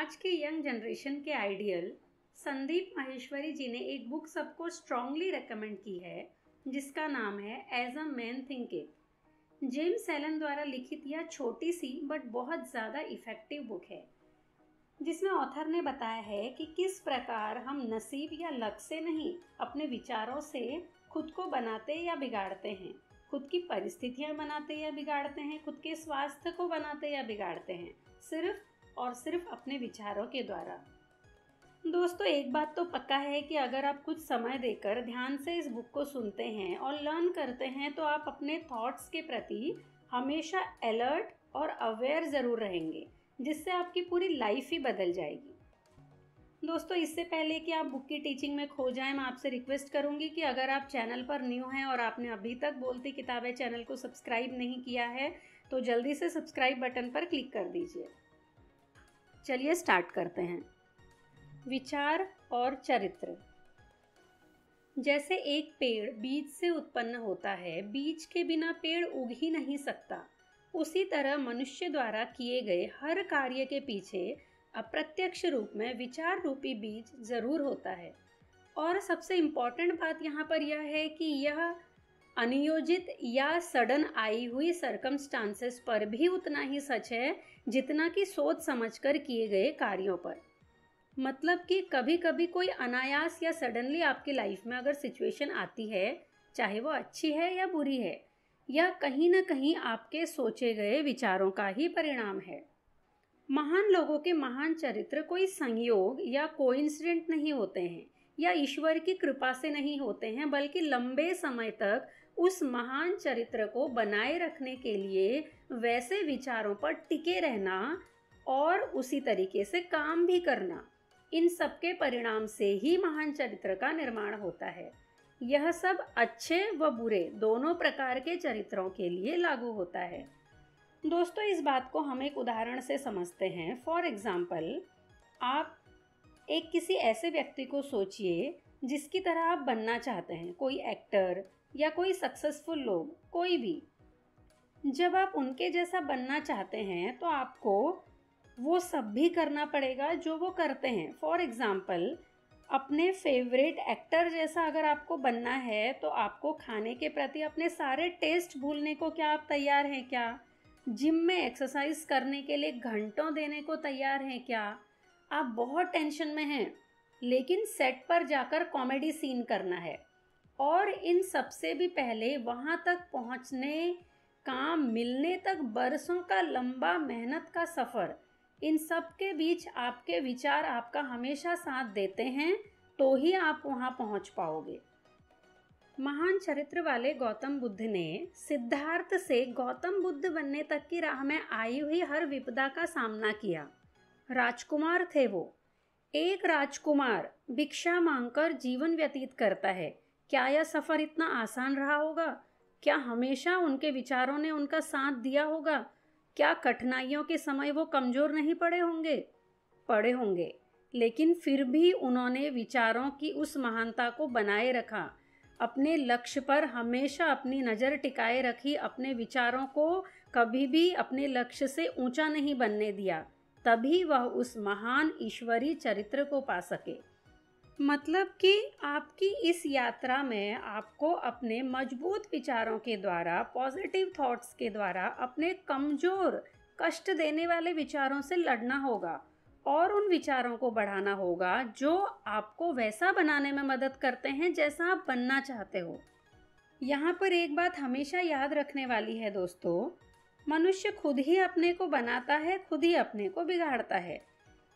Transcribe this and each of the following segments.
आज के young generation के आइडियल संदीप माहेश्वरी जी ने एक बुक सबको स्ट्रांगली रेकमेंड की है जिसका नाम है as a man thinking. James Allen द्वारा लिखित यह छोटी सी बट बहुत ज़्यादा इफेक्टिव बुक है जिसमें ऑथर ने बताया है कि किस प्रकार हम नसीब या लक से नहीं अपने विचारों से खुद को बनाते या बिगाड़ते हैं, खुद की परिस्थितियां बनाते या बिगाड़ते हैं, खुद के स्वास्थ्य को बनाते या बिगाड़ते हैं, सिर्फ और सिर्फ अपने विचारों के द्वारा। दोस्तों, एक बात तो पक्का है कि अगर आप कुछ समय देकर ध्यान से इस बुक को सुनते हैं और लर्न करते हैं तो आप अपने थॉट्स के प्रति हमेशा अलर्ट और अवेयर ज़रूर रहेंगे, जिससे आपकी पूरी लाइफ ही बदल जाएगी। दोस्तों, इससे पहले कि आप बुक की टीचिंग में खो जाएं, मैं आपसे रिक्वेस्ट करूंगी कि अगर आप चैनल पर न्यू हैं और आपने अभी तक बोलती किताबें चैनल को सब्सक्राइब नहीं किया है तो जल्दी से सब्सक्राइब बटन पर क्लिक कर दीजिए। चलिए स्टार्ट करते हैं। विचार और चरित्र। जैसे एक पेड़ बीज से उत्पन्न होता है, बीज के बिना पेड़ उग ही नहीं सकता, उसी तरह मनुष्य द्वारा किए गए हर कार्य के पीछे अप्रत्यक्ष रूप में विचार रूपी बीज जरूर होता है। और सबसे इम्पॉर्टेंट बात यहाँ पर यह है कि यह अनियोजित या सडन आई हुई सर्कमस्टांसेस पर भी उतना ही सच है जितना कि सोच समझकर किए गए कार्यों पर। मतलब कि कभी कभी कोई अनायास या सडनली आपकी लाइफ में अगर सिचुएशन आती है, चाहे वो अच्छी है या बुरी है, यह कहीं ना कहीं आपके सोचे गए विचारों का ही परिणाम है। महान लोगों के महान चरित्र कोई संयोग या कोइंसिडेंट नहीं होते हैं या ईश्वर की कृपा से नहीं होते हैं, बल्कि लंबे समय तक उस महान चरित्र को बनाए रखने के लिए वैसे विचारों पर टिके रहना और उसी तरीके से काम भी करना, इन सब के परिणाम से ही महान चरित्र का निर्माण होता है। यह सब अच्छे व बुरे दोनों प्रकार के चरित्रों के लिए लागू होता है। दोस्तों, इस बात को हम एक उदाहरण से समझते हैं। फॉर एग्जाम्पल, आप एक किसी ऐसे व्यक्ति को सोचिए जिसकी तरह आप बनना चाहते हैं, कोई एक्टर या कोई सक्सेसफुल लोग, कोई भी। जब आप उनके जैसा बनना चाहते हैं तो आपको वो सब भी करना पड़ेगा जो वो करते हैं। फॉर एग्जाम्पल, अपने फेवरेट एक्टर जैसा अगर आपको बनना है तो आपको खाने के प्रति अपने सारे टेस्ट भूलने को क्या आप तैयार हैं क्या? जिम में एक्सरसाइज करने के लिए घंटों देने को तैयार हैं क्या? आप बहुत टेंशन में हैं लेकिन सेट पर जाकर कॉमेडी सीन करना है। और इन सबसे भी पहले वहाँ तक पहुँचने, काम मिलने तक बरसों का लंबा मेहनत का सफ़र, इन सब के बीच आपके विचार आपका हमेशा साथ देते हैं तो ही आप वहाँ पहुँच पाओगे। महान चरित्र वाले गौतम बुद्ध ने सिद्धार्थ से गौतम बुद्ध बनने तक की राह में आई हुई हर विपदा का सामना किया। राजकुमार थे वो। एक राजकुमार भिक्षा मांगकर जीवन व्यतीत करता है। क्या यह सफ़र इतना आसान रहा होगा? क्या हमेशा उनके विचारों ने उनका साथ दिया होगा? क्या कठिनाइयों के समय वो कमज़ोर नहीं पड़े होंगे? पड़े होंगे, लेकिन फिर भी उन्होंने विचारों की उस महानता को बनाए रखा, अपने लक्ष्य पर हमेशा अपनी नज़र टिकाए रखी, अपने विचारों को कभी भी अपने लक्ष्य से ऊंचा नहीं बनने दिया, तभी वह उस महान ईश्वरीय चरित्र को पा सके। मतलब कि आपकी इस यात्रा में आपको अपने मजबूत विचारों के द्वारा, पॉजिटिव थॉट्स के द्वारा अपने कमज़ोर, कष्ट देने वाले विचारों से लड़ना होगा और उन विचारों को बढ़ाना होगा जो आपको वैसा बनाने में मदद करते हैं जैसा आप बनना चाहते हो। यहाँ पर एक बात हमेशा याद रखने वाली है दोस्तों, मनुष्य खुद ही अपने को बनाता है, खुद ही अपने को बिगाड़ता है।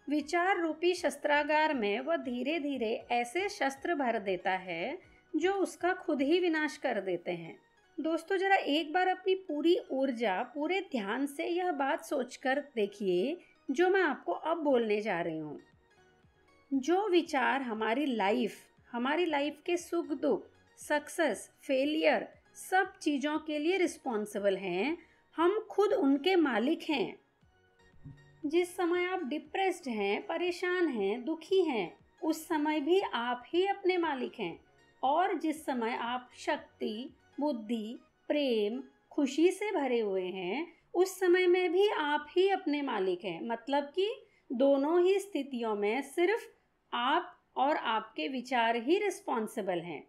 विचार रूपी शस्त्रागार में वह धीरे धीरे ऐसे शस्त्र भर देता है जो उसका खुद ही विनाश कर देते हैं। दोस्तों, जरा एक बार अपनी पूरी ऊर्जा, पूरे ध्यान से यह बात सोचकर देखिए जो मैं आपको अब बोलने जा रही हूँ। जो विचार हमारी लाइफ के सुख दुख, सक्सेस, फेलियर, सब चीज़ों के लिए रिस्पॉन्सिबल हैं, हम खुद उनके मालिक हैं। जिस समय आप डिप्रेस्ड हैं, परेशान हैं, दुखी हैं, उस समय भी आप ही अपने मालिक हैं। और जिस समय आप शक्ति, बुद्धि, प्रेम, खुशी से भरे हुए हैं, उस समय में भी आप ही अपने मालिक हैं। मतलब कि दोनों ही स्थितियों में सिर्फ आप और आपके विचार ही रिस्पॉन्सिबल हैं।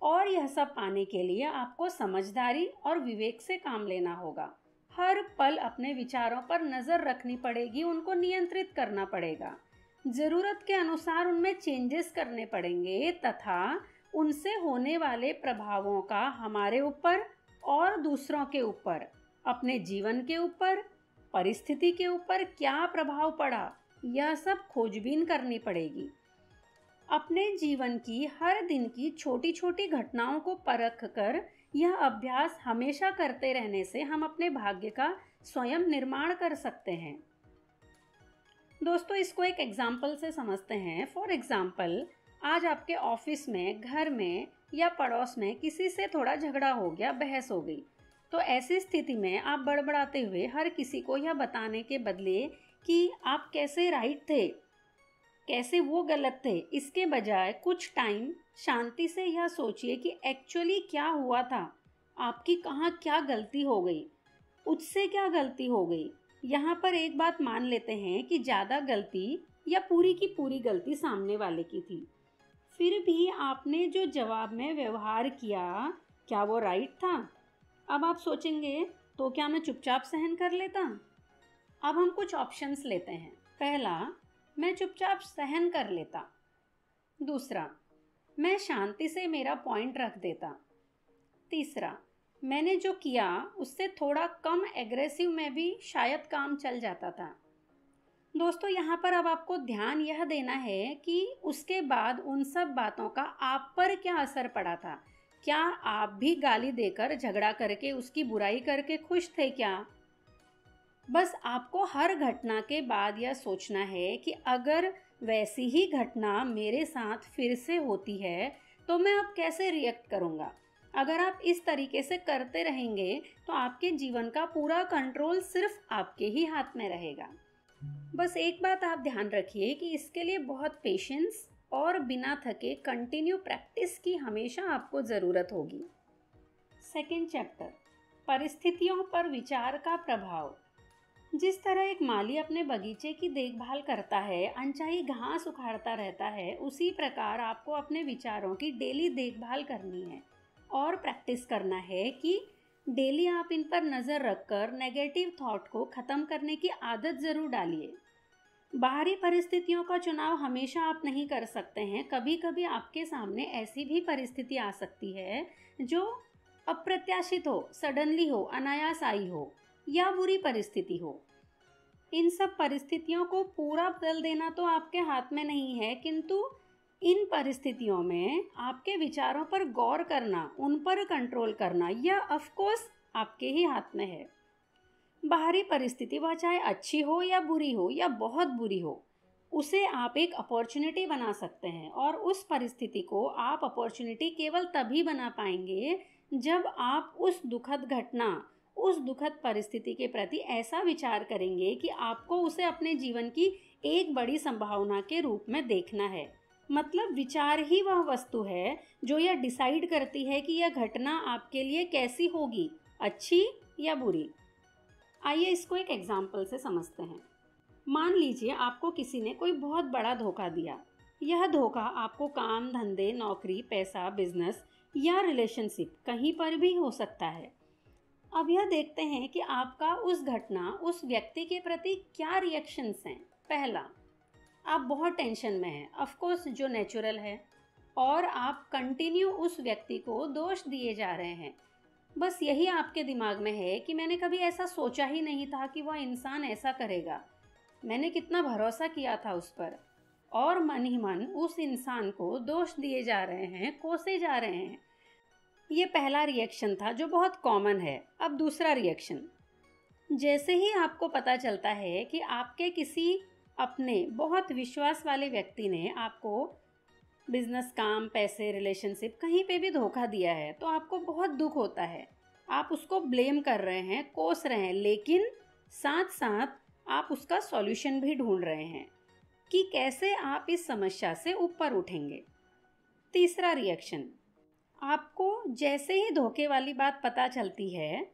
और यह सब पाने के लिए आपको समझदारी और विवेक से काम लेना होगा। हर पल अपने विचारों पर नज़र रखनी पड़ेगी, उनको नियंत्रित करना पड़ेगा, ज़रूरत के अनुसार उनमें चेंजेस करने पड़ेंगे तथा उनसे होने वाले प्रभावों का हमारे ऊपर और दूसरों के ऊपर, अपने जीवन के ऊपर, परिस्थिति के ऊपर क्या प्रभाव पड़ा, यह सब खोजबीन करनी पड़ेगी। अपने जीवन की हर दिन की छोटी छोटी घटनाओं को परख कर यह अभ्यास हमेशा करते रहने से हम अपने भाग्य का स्वयं निर्माण कर सकते हैं। दोस्तों, इसको एक एग्जाम्पल से समझते हैं। फॉर एग्जाम्पल, आज आपके ऑफिस में, घर में या पड़ोस में किसी से थोड़ा झगड़ा हो गया, बहस हो गई। तो ऐसी स्थिति में आप बड़बड़ाते हुए हर किसी को यह बताने के बदले कि आप कैसे राइट थे, कैसे वो गलत थे, इसके बजाय कुछ टाइम शांति से यह सोचिए कि एक्चुअली क्या हुआ था, आपकी कहाँ क्या गलती हो गई, उससे क्या गलती हो गई। यहाँ पर एक बात मान लेते हैं कि ज़्यादा गलती या पूरी की पूरी गलती सामने वाले की थी, फिर भी आपने जो जवाब में व्यवहार किया, क्या वो राइट था? अब आप सोचेंगे, तो क्या मैं चुपचाप सहन कर लेता? अब हम कुछ ऑप्शंस लेते हैं। पहला, मैं चुपचाप सहन कर लेता। दूसरा, मैं शांति से मेरा पॉइंट रख देता। तीसरा, मैंने जो किया उससे थोड़ा कम एग्रेसिव में भी शायद काम चल जाता था। दोस्तों, यहाँ पर अब आपको ध्यान यह देना है कि उसके बाद उन सब बातों का आप पर क्या असर पड़ा था। क्या आप भी गाली देकर, झगड़ा करके, उसकी बुराई करके खुश थे क्या? बस आपको हर घटना के बाद यह सोचना है कि अगर वैसी ही घटना मेरे साथ फिर से होती है तो मैं अब कैसे रिएक्ट करूँगा। अगर आप इस तरीके से करते रहेंगे तो आपके जीवन का पूरा कंट्रोल सिर्फ आपके ही हाथ में रहेगा। बस एक बात आप ध्यान रखिए कि इसके लिए बहुत पेशेंस और बिना थके कंटिन्यू प्रैक्टिस की हमेशा आपको ज़रूरत होगी। सेकेंड चैप्टर, परिस्थितियों पर विचार का प्रभाव। जिस तरह एक माली अपने बगीचे की देखभाल करता है, अनचाही घास उखाड़ता रहता है, उसी प्रकार आपको अपने विचारों की डेली देखभाल करनी है और प्रैक्टिस करना है कि डेली आप इन पर नज़र रखकर नेगेटिव थॉट को ख़त्म करने की आदत ज़रूर डालिए। बाहरी परिस्थितियों का चुनाव हमेशा आप नहीं कर सकते हैं। कभी कभी आपके सामने ऐसी भी परिस्थिति आ सकती है जो अप्रत्याशित हो, सडनली हो, अनायास आई हो या बुरी परिस्थिति हो। इन सब परिस्थितियों को पूरा बदल देना तो आपके हाथ में नहीं है, किंतु इन परिस्थितियों में आपके विचारों पर गौर करना, उन पर कंट्रोल करना, यह ऑफ कोर्स आपके ही हाथ में है। बाहरी परिस्थिति, वह चाहे अच्छी हो या बुरी हो या बहुत बुरी हो, उसे आप एक अपॉर्चुनिटी बना सकते हैं और उस परिस्थिति को आप अपॉर्चुनिटी केवल तभी बना पाएंगे जब आप उस दुखद घटना, उस दुखद परिस्थिति के प्रति ऐसा विचार करेंगे कि आपको उसे अपने जीवन की एक बड़ी संभावना के रूप में देखना है। मतलब विचार ही वह वस्तु है जो यह डिसाइड करती है कि यह घटना आपके लिए कैसी होगी, अच्छी या बुरी। आइए इसको एक एग्जाम्पल से समझते हैं। मान लीजिए आपको किसी ने कोई बहुत बड़ा धोखा दिया। यह धोखा आपको काम, धंधे, नौकरी, पैसा, बिजनेस या रिलेशनशिप कहीं पर भी हो सकता है। अब यह देखते हैं कि आपका उस घटना, उस व्यक्ति के प्रति क्या रिएक्शंस हैं। पहला, आप बहुत टेंशन में हैं, ऑफ कोर्स जो नेचुरल है, और आप कंटिन्यू उस व्यक्ति को दोष दिए जा रहे हैं। बस यही आपके दिमाग में है कि मैंने कभी ऐसा सोचा ही नहीं था कि वह इंसान ऐसा करेगा, मैंने कितना भरोसा किया था उस पर, और मन ही मन उस इंसान को दोष दिए जा रहे हैं, कोसे जा रहे हैं। ये पहला रिएक्शन था जो बहुत कॉमन है। अब दूसरा रिएक्शन, जैसे ही आपको पता चलता है कि आपके किसी अपने बहुत विश्वास वाले व्यक्ति ने आपको बिजनेस, काम, पैसे, रिलेशनशिप कहीं पे भी धोखा दिया है, तो आपको बहुत दुख होता है। आप उसको ब्लेम कर रहे हैं, कोस रहे हैं, लेकिन साथ साथ आप उसका सॉल्यूशन भी ढूंढ रहे हैं कि कैसे आप इस समस्या से ऊपर उठेंगे। तीसरा रिएक्शन, आपको जैसे ही धोखे वाली बात पता चलती है,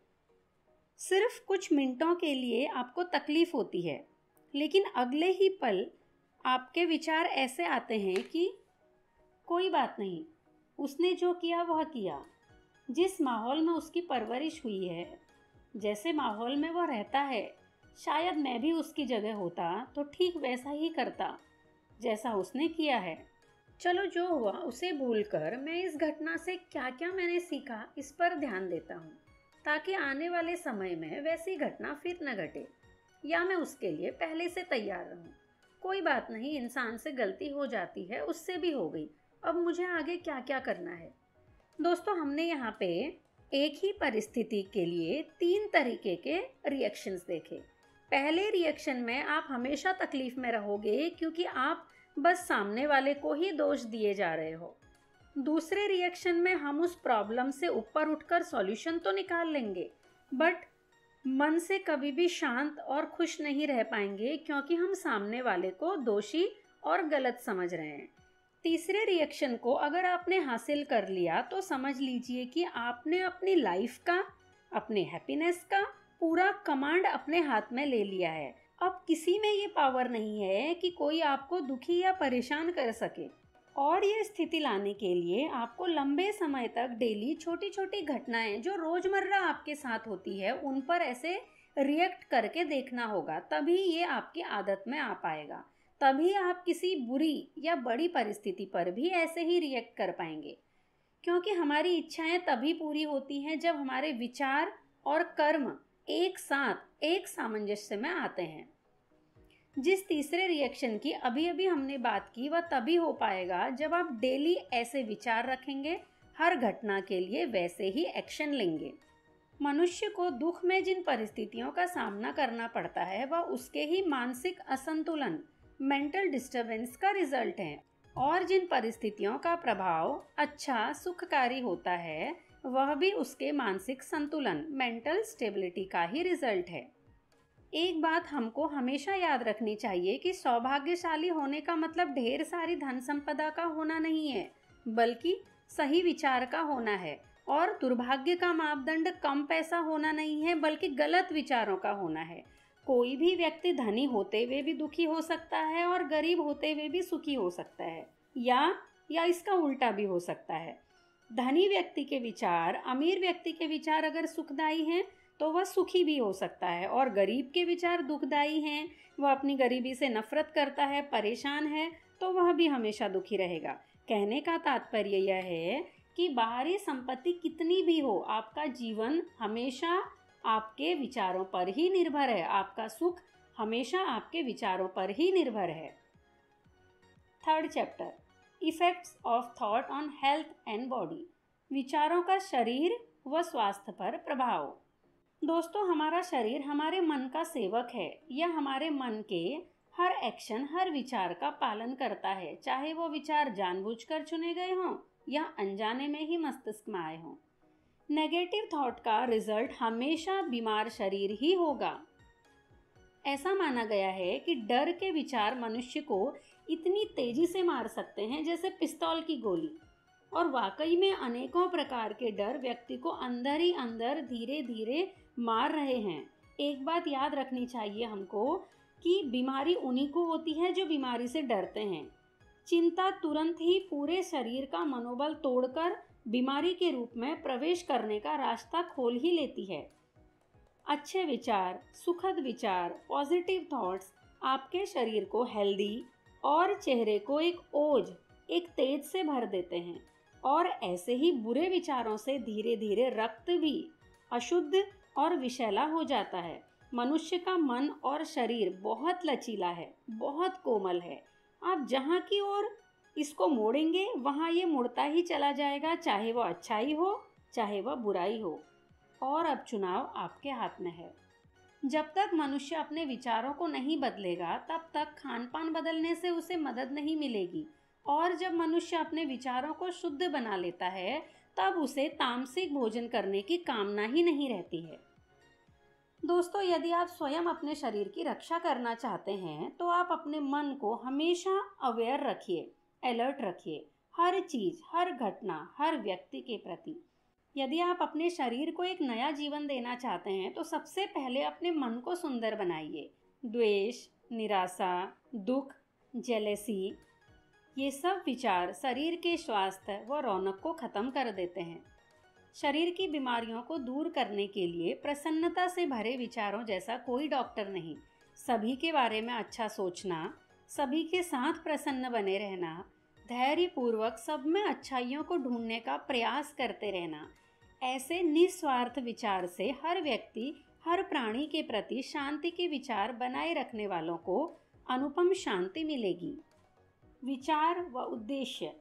सिर्फ कुछ मिनटों के लिए आपको तकलीफ होती है, लेकिन अगले ही पल आपके विचार ऐसे आते हैं कि कोई बात नहीं, उसने जो किया वह किया। जिस माहौल में उसकी परवरिश हुई है, जैसे माहौल में वो रहता है, शायद मैं भी उसकी जगह होता तो ठीक वैसा ही करता जैसा उसने किया है। चलो, जो हुआ उसे भूलकर मैं इस घटना से क्या क्या मैंने सीखा इस पर ध्यान देता हूँ, ताकि आने वाले समय में वैसी घटना फिर न घटे, या मैं उसके लिए पहले से तैयार रहूँ। कोई बात नहीं, इंसान से गलती हो जाती है, उससे भी हो गई। अब मुझे आगे क्या क्या करना है। दोस्तों, हमने यहाँ पे एक ही परिस्थिति के लिए 3 तरीके के रिएक्शंस देखे। पहले रिएक्शन में आप हमेशा तकलीफ में रहोगे क्योंकि आप बस सामने वाले को ही दोष दिए जा रहे हो। दूसरे रिएक्शन में हम उस प्रॉब्लम से ऊपर उठकर सॉल्यूशन तो निकाल लेंगे, बट मन से कभी भी शांत और खुश नहीं रह पाएंगे क्योंकि हम सामने वाले को दोषी और गलत समझ रहे हैं। तीसरे रिएक्शन को अगर आपने हासिल कर लिया तो समझ लीजिए कि आपने अपनी लाइफ का, अपने हैप्पीनेस का पूरा कमांड अपने हाथ में ले लिया है। अब किसी में ये पावर नहीं है कि कोई आपको दुखी या परेशान कर सके। और ये स्थिति लाने के लिए आपको लंबे समय तक डेली छोटी छोटी घटनाएं जो रोजमर्रा आपके साथ होती है उन पर ऐसे रिएक्ट करके देखना होगा। तभी ये आपकी आदत में आ पाएगा। तभी आप किसी बुरी या बड़ी परिस्थिति पर भी ऐसे ही रिएक्ट कर पाएंगे। क्योंकि हमारी इच्छाएं तभी पूरी होती हैं जब हमारे विचार और कर्म एक साथ एक सामंजस्य में आते हैं। जिस तीसरे रिएक्शन की अभी अभी हमने बात की वह तभी हो पाएगा जब आप डेली ऐसे विचार रखेंगे, हर घटना के लिए वैसे ही एक्शन लेंगे। मनुष्य को दुख में जिन परिस्थितियों का सामना करना पड़ता है वह उसके ही मानसिक असंतुलन, मेंटल डिस्टरबेंस का रिजल्ट है। और जिन परिस्थितियों का प्रभाव अच्छा सुखकारी होता है वह भी उसके मानसिक संतुलन, मेंटल स्टेबिलिटी का ही रिजल्ट है। एक बात हमको हमेशा याद रखनी चाहिए कि सौभाग्यशाली होने का मतलब ढेर सारी धन संपदा का होना नहीं है, बल्कि सही विचार का होना है। और दुर्भाग्य का मापदंड कम पैसा होना नहीं है, बल्कि गलत विचारों का होना है। कोई भी व्यक्ति धनी होते हुए भी दुखी हो सकता है और गरीब होते हुए भी सुखी हो सकता है, या इसका उल्टा भी हो सकता है। धनी व्यक्ति के विचार, अमीर व्यक्ति के विचार अगर सुखदायी हैं तो वह सुखी भी हो सकता है, और गरीब के विचार दुखदायी हैं, वह अपनी गरीबी से नफरत करता है, परेशान है, तो वह भी हमेशा दुखी रहेगा। कहने का तात्पर्य यह है कि बाहरी संपत्ति कितनी भी हो, आपका जीवन हमेशा आपके विचारों पर ही निर्भर है। आपका सुख हमेशा आपके विचारों पर ही निर्भर है। Third chapter, effects of thought on health and body. विचारों का शरीर व स्वास्थ्य पर प्रभाव। दोस्तों, हमारा शरीर हमारे मन का सेवक है। यह हमारे मन के हर एक्शन, हर विचार का पालन करता है, चाहे वो विचार जानबूझकर चुने गए हों या अनजाने में ही मस्तिष्क में आए हों। नेगेटिव थॉट का रिजल्ट हमेशा बीमार शरीर ही होगा। ऐसा माना गया है कि डर के विचार मनुष्य को इतनी तेजी से मार सकते हैं जैसे पिस्तौल की गोली। और वाकई में अनेकों प्रकार के डर व्यक्ति को अंदर ही अंदर धीरे धीरे मार रहे हैं। एक बात याद रखनी चाहिए हमको कि बीमारी उन्हीं को होती है जो बीमारी से डरते हैं। चिंता तुरंत ही पूरे शरीर का मनोबल तोड़कर बीमारी के रूप में प्रवेश करने का रास्ता खोल ही लेती है। अच्छे विचार, सुखद विचार, पॉजिटिव थॉट्स आपके शरीर को हेल्दी और चेहरे को एक ओज, एक तेज से भर देते हैं। और ऐसे ही बुरे विचारों से धीरे धीरे रक्त भी अशुद्ध और विषैला हो जाता है। मनुष्य का मन और शरीर बहुत लचीला है, बहुत कोमल है। आप जहाँ की ओर इसको मोड़ेंगे वहाँ ये मुड़ता ही चला जाएगा, चाहे वह अच्छाई हो चाहे वह बुराई हो। और अब चुनाव आपके हाथ में है। जब तक मनुष्य अपने विचारों को नहीं बदलेगा तब तक खान पान बदलने से उसे मदद नहीं मिलेगी। और जब मनुष्य अपने विचारों को शुद्ध बना लेता है तब उसे तामसिक भोजन करने की कामना ही नहीं रहती है। दोस्तों, यदि आप स्वयं अपने शरीर की रक्षा करना चाहते हैं तो आप अपने मन को हमेशा अवेयर रखिए, अलर्ट रखिए, हर चीज, हर घटना, हर व्यक्ति के प्रति। यदि आप अपने शरीर को एक नया जीवन देना चाहते हैं तो सबसे पहले अपने मन को सुंदर बनाइए। द्वेष, निराशा, दुख, जेलेसी, ये सब विचार शरीर के स्वास्थ्य व रौनक को खत्म कर देते हैं। शरीर की बीमारियों को दूर करने के लिए प्रसन्नता से भरे विचारों जैसा कोई डॉक्टर नहीं। सभी के बारे में अच्छा सोचना, सभी के साथ प्रसन्न बने रहना, धैर्यपूर्वक सब में अच्छाइयों को ढूंढने का प्रयास करते रहना, ऐसे निस्वार्थ विचार से हर व्यक्ति, हर प्राणी के प्रति शांति के विचार बनाए रखने वालों को अनुपम शांति मिलेगी। विचार व उद्देश्य,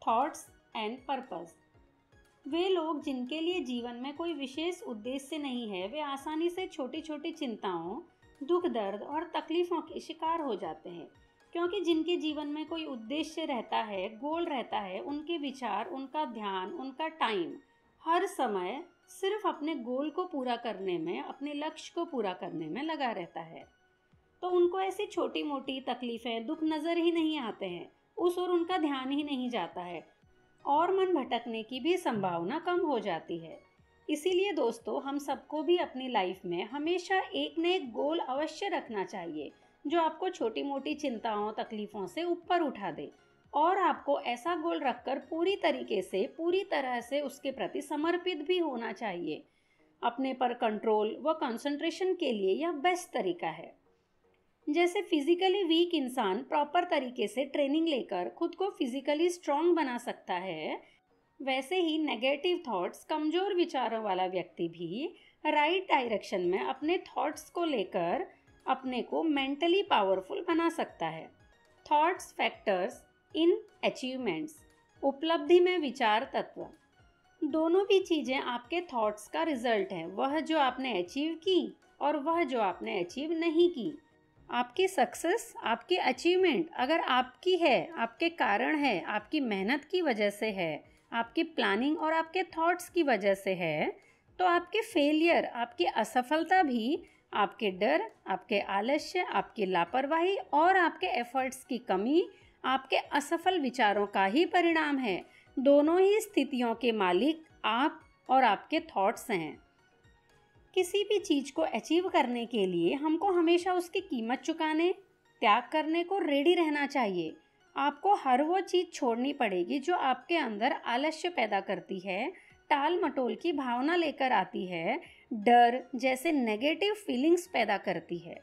थॉट्स एंड पर्पस। वे लोग जिनके लिए जीवन में कोई विशेष उद्देश्य नहीं है, वे आसानी से छोटी छोटी चिंताओं, दुख दर्द और तकलीफों के शिकार हो जाते हैं। क्योंकि जिनके जीवन में कोई उद्देश्य रहता है, गोल रहता है, उनके विचार, उनका ध्यान, उनका टाइम हर समय सिर्फ अपने गोल को पूरा करने में, अपने लक्ष्य को पूरा करने में लगा रहता है। तो उनको ऐसी छोटी मोटी तकलीफें, दुख नज़र ही नहीं आते हैं, उस ओर उनका ध्यान ही नहीं जाता है और मन भटकने की भी संभावना कम हो जाती है। इसीलिए दोस्तों, हम सबको भी अपनी लाइफ में हमेशा एक न एक गोल अवश्य रखना चाहिए जो आपको छोटी मोटी चिंताओं, तकलीफों से ऊपर उठा दे और आपको ऐसा गोल रखकर पूरी तरह से उसके प्रति समर्पित भी होना चाहिए। अपने पर कंट्रोल व कंसंट्रेशन के लिए यह बेस्ट तरीका है। जैसे फिजिकली वीक इंसान प्रॉपर तरीके से ट्रेनिंग लेकर खुद को फिजिकली स्ट्रांग बना सकता है, वैसे ही नेगेटिव थॉट्स, कमजोर विचारों वाला व्यक्ति भी राइट डायरेक्शन में अपने थॉट्स को लेकर अपने को मेंटली पावरफुल बना सकता है। Thoughts factors in achievements. उपलब्धि में विचार तत्व। दोनों भी चीज़ें आपके थॉट्स का रिजल्ट है, वह जो आपने अचीव की और वह जो आपने अचीव नहीं की। आपकी सक्सेस, आपकी अचीवमेंट अगर आपकी है, आपके कारण है, आपकी मेहनत की वजह से है, आपकी प्लानिंग और आपके थॉट्स की वजह से है, तो आपके फेलियर, आपकी असफलता भी आपके डर, आपके आलस्य, आपकी लापरवाही और आपके एफर्ट्स की कमी, आपके असफल विचारों का ही परिणाम है। दोनों ही स्थितियों के मालिक आप और आपके थॉट्स हैं। किसी भी चीज़ को अचीव करने के लिए हमको हमेशा उसकी कीमत चुकाने, त्याग करने को रेडी रहना चाहिए। आपको हर वो चीज़ छोड़नी पड़ेगी जो आपके अंदर आलस्य पैदा करती है, टाल मटोल की भावना लेकर आती है, डर जैसे नेगेटिव फीलिंग्स पैदा करती है।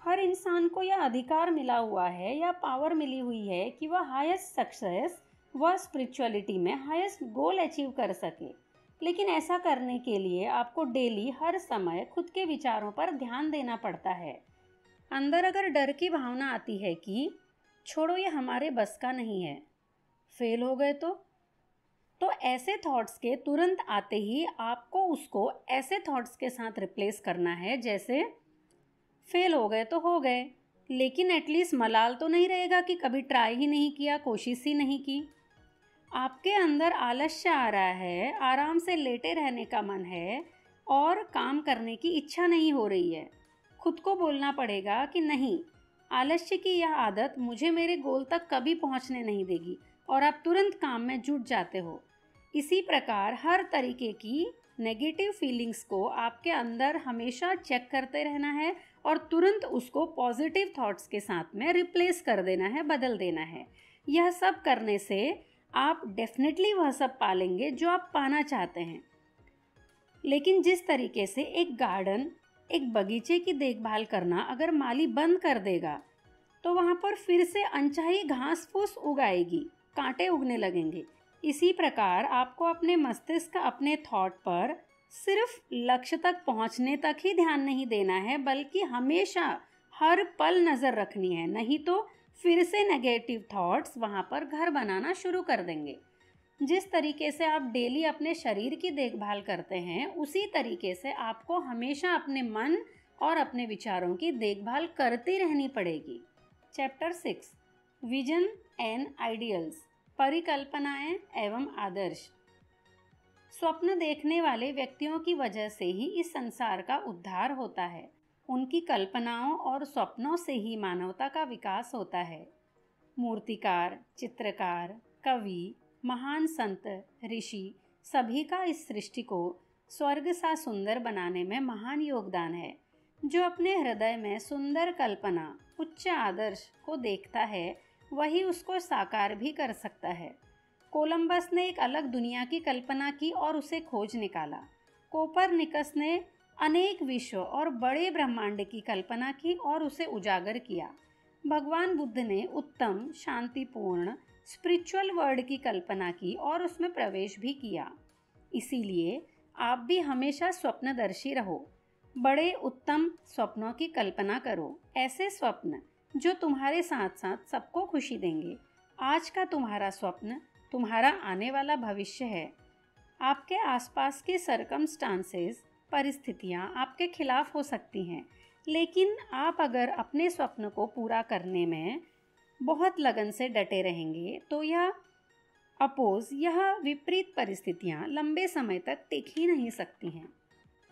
हर इंसान को यह अधिकार मिला हुआ है या पावर मिली हुई है कि वह हाईएस्ट सक्सेस व स्पिरिचुअलिटी में हाईएस्ट गोल अचीव कर सके। लेकिन ऐसा करने के लिए आपको डेली, हर समय खुद के विचारों पर ध्यान देना पड़ता है। अंदर अगर डर की भावना आती है कि छोड़ो ये हमारे बस का नहीं है, फेल हो गए तो ऐसे थॉट्स के तुरंत आते ही आपको उसको ऐसे थॉट्स के साथ रिप्लेस करना है जैसे फेल हो गए तो हो गए, लेकिन एटलीस्ट मलाल तो नहीं रहेगा कि कभी ट्राई ही नहीं किया, कोशिश ही नहीं की। आपके अंदर आलस्य आ रहा है, आराम से लेटे रहने का मन है और काम करने की इच्छा नहीं हो रही है। खुद को बोलना पड़ेगा कि नहीं, आलस्य की यह आदत मुझे मेरे गोल तक कभी पहुंचने नहीं देगी, और आप तुरंत काम में जुट जाते हो। इसी प्रकार हर तरीके की नेगेटिव फीलिंग्स को आपके अंदर हमेशा चेक करते रहना है और तुरंत उसको पॉजिटिव थॉट्स के साथ में रिप्लेस कर देना है, बदल देना है। यह सब करने से आप डेफिनेटली वह सब पालेंगे जो आप पाना चाहते हैं। लेकिन जिस तरीके से एक गार्डन, एक बगीचे की देखभाल करना अगर माली बंद कर देगा तो वहाँ पर फिर से अनचाही घास फूस उगाएगी, कांटे उगने लगेंगे। इसी प्रकार आपको अपने मस्तिष्क, अपने थॉट पर सिर्फ लक्ष्य तक पहुँचने तक ही ध्यान नहीं देना है, बल्कि हमेशा हर पल नज़र रखनी है, नहीं तो फिर से नेगेटिव थॉट्स वहाँ पर घर बनाना शुरू कर देंगे। जिस तरीके से आप डेली अपने शरीर की देखभाल करते हैं, उसी तरीके से आपको हमेशा अपने मन और अपने विचारों की देखभाल करती रहनी पड़ेगी। Chapter 6, vision and ideals. परिकल्पनाएं एवं आदर्श। स्वप्न देखने वाले व्यक्तियों की वजह से ही इस संसार का उद्धार होता है। उनकी कल्पनाओं और स्वप्नों से ही मानवता का विकास होता है। मूर्तिकार, चित्रकार, कवि, महान संत, ऋषि सभी का इस सृष्टि को स्वर्ग सा सुंदर बनाने में महान योगदान है। जो अपने हृदय में सुंदर कल्पना उच्च आदर्श को देखता है वही उसको साकार भी कर सकता है। कोलंबस ने एक अलग दुनिया की कल्पना की और उसे खोज निकाला। कोपरनिकस ने अनेक विश्व और बड़े ब्रह्मांड की कल्पना की और उसे उजागर किया। भगवान बुद्ध ने उत्तम, शांतिपूर्ण, स्पिरिचुअल वर्ल्ड की कल्पना की और उसमें प्रवेश भी किया। इसीलिए आप भी हमेशा स्वप्नदर्शी रहो। बड़े उत्तम स्वप्नों की कल्पना करो, ऐसे स्वप्न जो तुम्हारे साथ साथ सबको खुशी देंगे। आज का तुम्हारा स्वप्न तुम्हारा आने वाला भविष्य है। आपके आसपास के सरकमस्टांसेस, परिस्थितियाँ आपके खिलाफ हो सकती हैं, लेकिन आप अगर अपने स्वप्न को पूरा करने में बहुत लगन से डटे रहेंगे तो यह विपरीत परिस्थितियाँ लंबे समय तक टिक ही नहीं सकती हैं।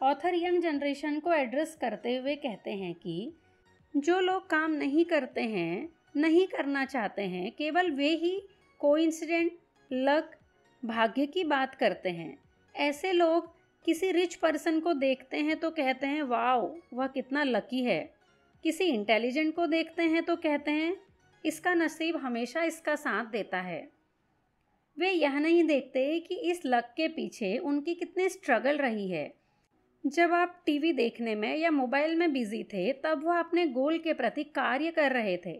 ऑथर यंग जनरेशन को एड्रेस करते हुए कहते हैं कि जो लोग काम नहीं करते हैं, नहीं करना चाहते हैं, केवल वे ही कोइंसिडेंट, लक, भाग्य की बात करते हैं। ऐसे लोग किसी रिच पर्सन को देखते हैं तो कहते हैं वाओ, वह कितना लकी है। किसी इंटेलिजेंट को देखते हैं तो कहते हैं इसका नसीब हमेशा इसका साथ देता है। वे यह नहीं देखते कि इस लक के पीछे उनकी कितनी स्ट्रगल रही है। जब आप टीवी देखने में या मोबाइल में बिजी थे तब वह अपने गोल के प्रति कार्य कर रहे थे।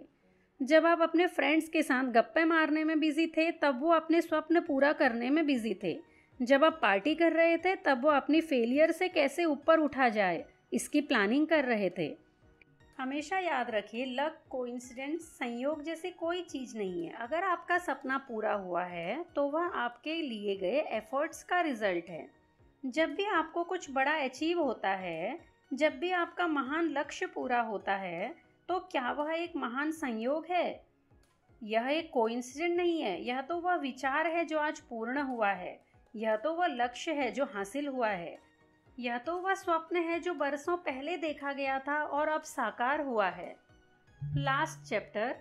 जब आप अपने फ्रेंड्स के साथ गप्पे मारने में बिजी थे तब वो अपने स्वप्न पूरा करने में बिजी थे। जब आप पार्टी कर रहे थे तब वो अपनी फेलियर से कैसे ऊपर उठा जाए इसकी प्लानिंग कर रहे थे। हमेशा याद रखिए, लक, कोइंसिडेंस, संयोग जैसी कोई चीज़ नहीं है। अगर आपका सपना पूरा हुआ है तो वह आपके लिए गए एफर्ट्स का रिजल्ट है। जब भी आपको कुछ बड़ा अचीव होता है, जब भी आपका महान लक्ष्य पूरा होता है, तो क्या वह एक महान संयोग है? यह एक कोइंसिडेंट नहीं है। यह तो वह विचार है जो आज पूर्ण हुआ है। यह तो वह लक्ष्य है जो हासिल हुआ है। यह तो वह स्वप्न है जो बरसों पहले देखा गया था और अब साकार हुआ है। लास्ट चैप्टर,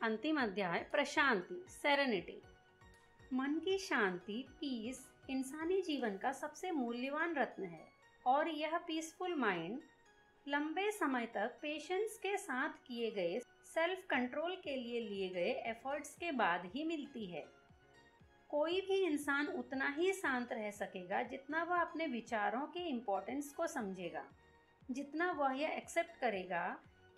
अंतिम अध्याय, प्रशांति, सेरेनिटी। मन की शांति, पीस, इंसानी जीवन का सबसे मूल्यवान रत्न है और यह पीसफुल माइंड लंबे समय तक पेशेंस के साथ किए गए सेल्फ कंट्रोल के लिए गए एफर्ट्स के बाद ही मिलती है। कोई भी इंसान उतना ही शांत रह सकेगा जितना वह अपने विचारों के इम्पोर्टेंस को समझेगा, जितना वह यह एक्सेप्ट करेगा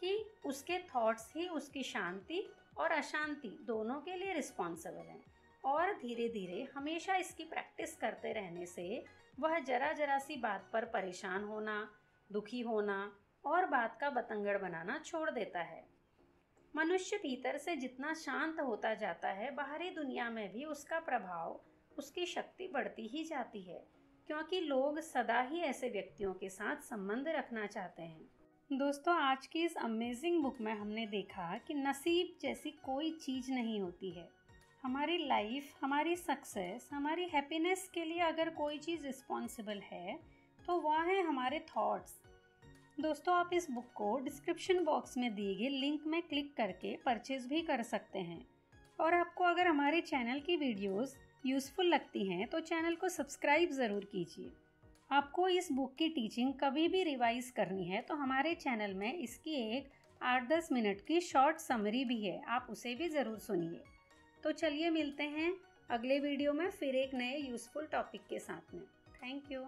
कि उसके थॉट्स ही उसकी शांति और अशांति दोनों के लिए रिस्पॉन्सिबल हैं। और धीरे धीरे हमेशा इसकी प्रैक्टिस करते रहने से वह जरा जरा सी बात पर परेशान होना, दुखी होना और बात का बतंगड़ बनाना छोड़ देता है। मनुष्य भीतर से जितना शांत होता जाता है, बाहरी दुनिया में भी उसका प्रभाव, उसकी शक्ति बढ़ती ही जाती है, क्योंकि लोग सदा ही ऐसे व्यक्तियों के साथ संबंध रखना चाहते हैं। दोस्तों, आज की इस अमेजिंग बुक में हमने देखा कि नसीब जैसी कोई चीज़ नहीं होती है। हमारी लाइफ, हमारी सक्सेस, हमारी हैप्पीनेस के लिए अगर कोई चीज़ रिस्पॉन्सिबल है तो वह है हमारे थॉट्स। दोस्तों, आप इस बुक को डिस्क्रिप्शन बॉक्स में दिए गए लिंक में क्लिक करके परचेज भी कर सकते हैं। और आपको अगर हमारे चैनल की वीडियोस यूज़फुल लगती हैं तो चैनल को सब्सक्राइब ज़रूर कीजिए। आपको इस बुक की टीचिंग कभी भी रिवाइज करनी है तो हमारे चैनल में इसकी एक 8-10 मिनट की शॉर्ट समरी भी है, आप उसे भी ज़रूर सुनिए। तो चलिए मिलते हैं अगले वीडियो में फिर एक नए यूज़फुल टॉपिक के साथ में। Thank you.